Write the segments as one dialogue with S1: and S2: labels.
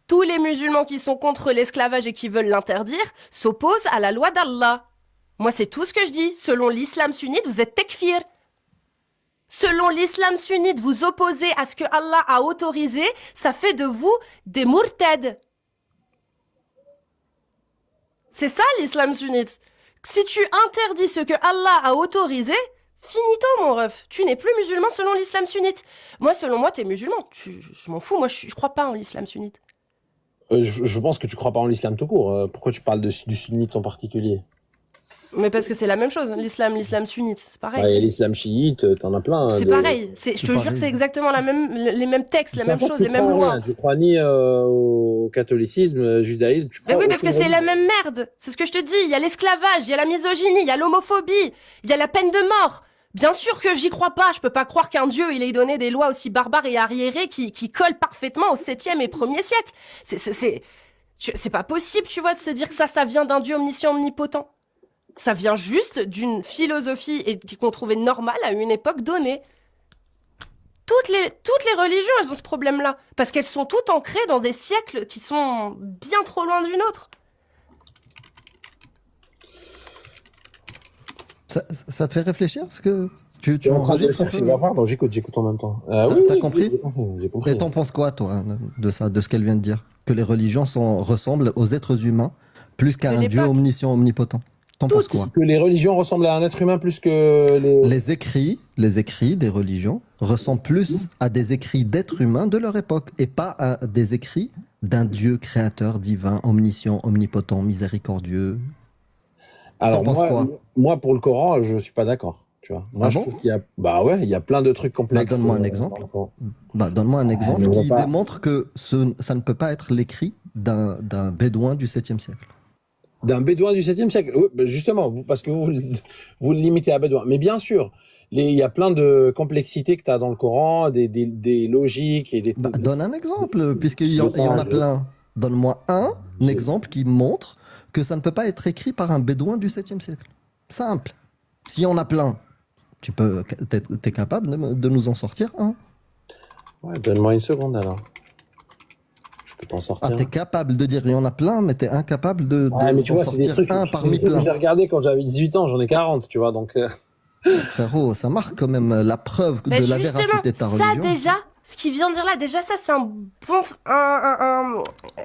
S1: Tous les musulmans qui sont contre l'esclavage et qui veulent l'interdire s'opposent à la loi d'Allah. Moi, c'est tout ce que je dis. Selon l'islam sunnite, vous êtes tekfir. Selon l'islam sunnite, vous opposez à ce que Allah a autorisé, ça fait de vous des murtad. C'est ça l'islam sunnite. Si tu interdis ce que Allah a autorisé, finito mon ref. Tu n'es plus musulman selon l'islam sunnite. Moi, selon moi, t'es musulman. Je m'en fous, moi je crois pas en l'islam sunnite.
S2: Je pense que tu crois pas en l'islam tout court. Pourquoi tu parles du sunnite en particulier?
S1: Mais parce que c'est la même chose, l'islam sunnite, c'est pareil.
S2: Ouais, l'islam chiite, t'en as plein.
S1: C'est pareil, je te jure que c'est exactement les mêmes textes, la même chose, les mêmes lois.
S2: Tu crois ni au catholicisme, au judaïsme, tu crois.
S1: Mais oui, parce que c'est la même merde. C'est ce que je te dis. Il y a l'esclavage, il y a la misogynie, il y a l'homophobie, il y a la peine de mort. Bien sûr que j'y crois pas. Je peux pas croire qu'un dieu, il ait donné des lois aussi barbares et arriérées qui collent parfaitement au 7e et 1er siècle. C'est pas possible, tu vois, de se dire que ça vient d'un dieu omniscient, omnipotent. Ça vient juste d'une philosophie qu'on trouvait normale à une époque donnée. Toutes les religions, elles ont ce problème-là. Parce qu'elles sont toutes ancrées dans des siècles qui sont bien trop loin d'une autre.
S3: Ça te fait réfléchir ce que tu
S2: enregistres un peu? Pardon, j'écoute en même temps.
S3: T'as compris?
S2: J'ai compris.
S3: Et t'en penses quoi, toi, de ça, de ce qu'elle vient de dire? Que les religions ressemblent aux êtres humains plus qu'à un dieu omniscient, omnipotent. T'en penses quoi?
S2: Que les religions ressemblent à un être humain plus que
S3: les écrits des religions ressemblent plus à des écrits d'êtres humains de leur époque et pas à des écrits d'un Dieu créateur, divin, omniscient, omnipotent, miséricordieux.
S2: Alors
S3: t'en penses quoi?
S2: Moi, pour le Coran, je suis pas d'accord. Tu vois. Moi, je trouve qu'il y a, il y a plein de trucs complexes.
S3: Donne-moi un exemple. Donne-moi un exemple qui démontre que ça ne peut pas être l'écrit d'un bédouin du 7e siècle.
S2: D'un bédouin du 7e siècle. Oui, justement, parce que vous le limitez à bédouin. Mais bien sûr, il y a plein de complexités que tu as dans le Coran, des logiques et des...
S3: donne un exemple, puisqu'il y en a plein. Donne-moi un exemple qui montre que ça ne peut pas être écrit par un bédouin du 7e siècle. Simple. S'il y en a plein, t'es capable de nous en sortir un?
S2: Ouais, donne-moi une seconde alors. Je peux t'en sortir.
S3: T'es capable de dire il y en a plein, mais t'es incapable de sortir un parmi plein.
S2: J'ai regardé quand j'avais 18 ans, j'en ai 40, tu vois, donc...
S3: Frérot, ça marque quand même la preuve de la véracité de ta religion.
S1: Ça déjà, ce qu'il vient de dire là, déjà ça c'est une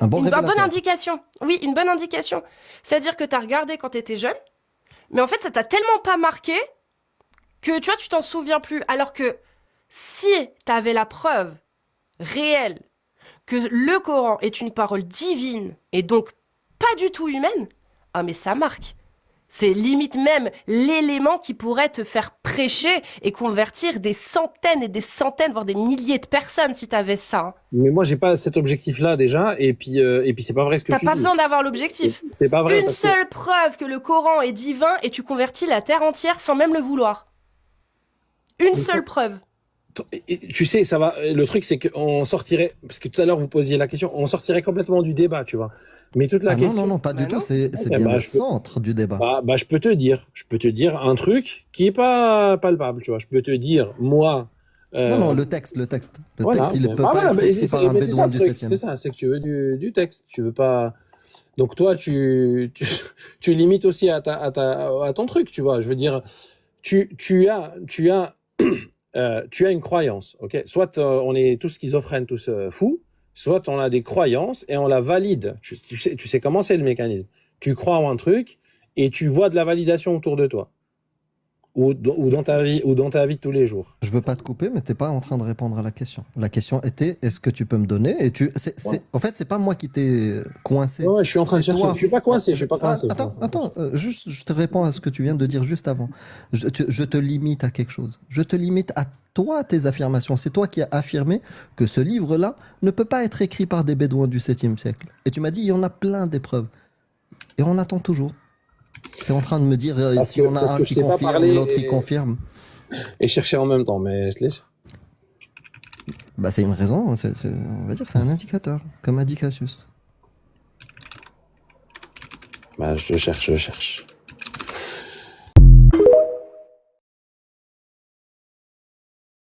S1: bonne indication. Oui, une bonne indication. C'est-à-dire que t'as regardé quand t'étais jeune, mais en fait ça t'a tellement pas marqué que tu vois, tu t'en souviens plus. Alors que si t'avais la preuve réelle que le Coran est une parole divine et donc pas du tout humaine, mais ça marque. C'est limite même l'élément qui pourrait te faire prêcher et convertir des centaines et des centaines, voire des milliers de personnes si t'avais ça. Hein.
S2: Mais moi, j'ai pas cet objectif-là déjà, et puis c'est pas vrai ce que tu dis.
S1: T'as pas besoin d'avoir l'objectif.
S2: C'est pas vrai.
S1: Une seule preuve que le Coran est divin et tu convertis la terre entière sans même le vouloir. Une seule preuve.
S2: Tu sais, ça va. Le truc, c'est qu'on sortirait, parce que tout à l'heure vous posiez la question, on sortirait complètement du débat, tu vois. Mais toute la question.
S3: Non, pas du tout. C'est bien le centre du débat.
S2: Je peux te dire un truc qui est pas palpable, tu vois. Je peux te dire, moi.
S3: Non, le texte. Le texte, il ne peut pas être écrit par un bédouin du 7e.
S2: C'est ça, c'est que tu veux du texte. Tu veux pas. Donc toi, tu limites aussi à ton truc, tu vois. Je veux dire, tu as une croyance, ok. Soit on est tous schizophrènes, tous fous, soit on a des croyances et on la valide. Tu sais comment c'est le mécanisme. Tu crois en un truc et tu vois de la validation autour de toi. Ou dans ta vie de tous les jours.
S3: Je veux pas te couper, mais t'es pas en train de répondre à la question. La question était, est-ce que tu peux me donner? Et en fait, c'est pas moi qui t'ai coincé.
S2: Ouais, je suis en train de chercher. Je suis pas coincé.
S3: Attends, juste, je te réponds à ce que tu viens de dire juste avant. Je te limite à quelque chose. Je te limite à toi, tes affirmations. C'est toi qui as affirmé que ce livre-là ne peut pas être écrit par des bédouins du 7e siècle. Et tu m'as dit, il y en a plein d'épreuves. Et on attend toujours. Tu es en train de me dire si on a un qui confirme, l'autre qui confirme.
S2: Et chercher en même temps, mais je laisse.
S3: C'est une raison, on va dire que c'est un indicateur, comme a dit Cassius.
S2: Je cherche.